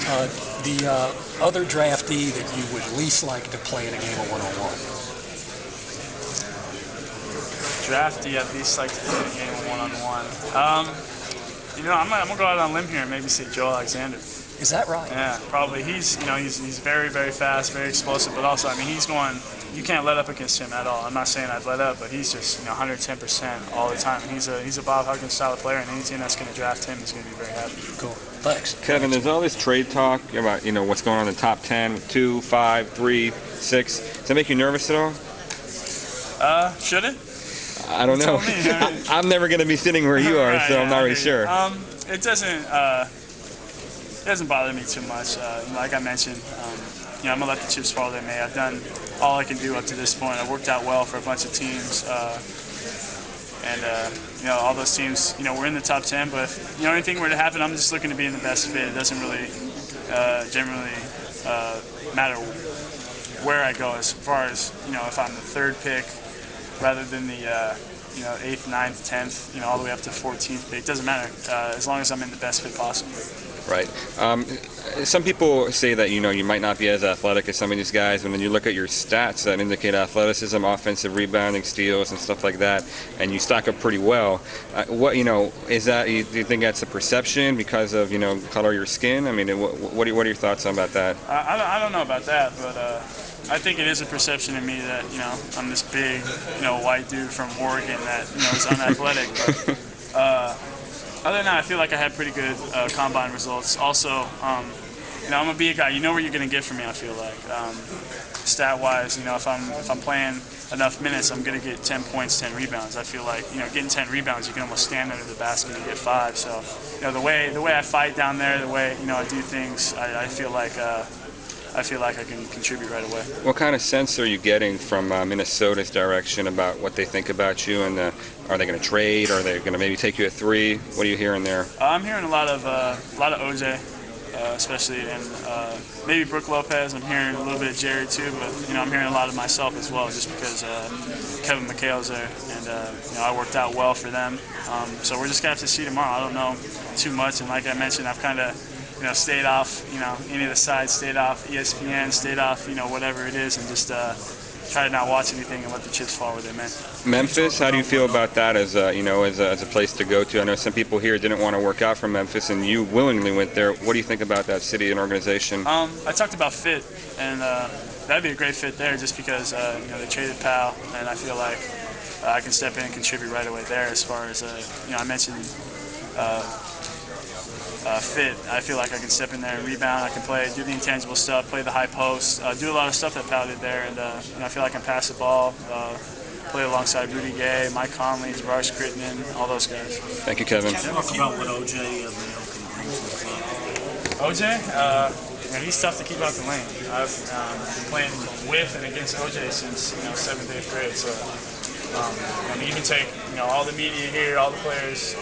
The other draftee that you would least like to play in a game of one-on-one. Draftee at least like to play a game of one-on-one. I'm gonna go out on a limb here and maybe say Joe Alexander. Is that right? Yeah, probably. He's very, very fast, very explosive, but also, he's going. You can't let up against him at all. I'm not saying I'd let up, but he's just 110% all the time. And he's a Bob Huggins style of player, and any team that's going to draft him is going to be very happy. Cool. Thanks. Kevin, there's all this trade talk about what's going on in the top 10, 2, 5, 3, 6. Does that make you nervous at all? Should it? I don't know. I'm never going to be sitting where you are, so I'm not really sure. It doesn't bother me too much. Like I mentioned, I'm gonna let the chips fall where they may. I've done all I can do up to this point. I've worked out well for a bunch of teams, and all those teams, we're in the top 10. But if anything were to happen, I'm just looking to be in the best fit. It doesn't really generally matter where I go as far as if I'm the third pick rather than the 8th, 9th, 10th, all the way up to 14th pick. It doesn't matter as long as I'm in the best fit possible. Right. Some people say that you might not be as athletic as some of these guys, and then you look at your stats that indicate athleticism, offensive rebounding, steals, and stuff like that, and you stack up pretty well. Is that? Do you think that's a perception because of color of your skin? What are your thoughts about that? I don't know about that, but I think it is a perception in me that I'm this big white dude from Oregon that is unathletic. But, other than that, I feel like I had pretty good combine results. Also, I'm a big guy. You know where you're going to get from me. I feel like stat-wise, if I'm playing enough minutes, I'm going to get 10 points, 10 rebounds. I feel like getting 10 rebounds, you can almost stand under the basket and get 5. So the way I fight down there, the way I do things, I feel like I can contribute right away. What kind of sense are you getting from Minnesota's direction about what they think about you, and are they going to trade? Are they going to maybe take you at 3? What are you hearing there? I'm hearing a lot of OJ, especially, and maybe Brook Lopez. I'm hearing a little bit of Jerry too, but I'm hearing a lot of myself as well, just because Kevin McHale's there, and I worked out well for them. So we're just gonna have to see tomorrow. I don't know too much, and like I mentioned, I've kind of stayed off, any of the sides, stayed off ESPN, stayed off, whatever it is, and just try to not watch anything and let the chips fall where they may. Memphis, how do you feel about that as a place to go to? I know some people here didn't want to work out from Memphis, and you willingly went there. What do you think about that city and organization? I talked about fit, and that'd be a great fit there, just because they traded Powell, and I feel like I can step in and contribute right away there. As far as I mentioned. Fit. I feel like I can step in there and rebound. I can do the intangible stuff, play the high post, do a lot of stuff that Powell did there, and I feel like I can pass the ball, play alongside Rudy Gay, Mike Conley, Javaris Crittenton, all those guys. Thank you, Kevin. Talk about what OJ can bring to the club. OJ, he's tough to keep out the lane. I've been playing with and against OJ since 7th, 8th grade. So you can take all the media here, all the players.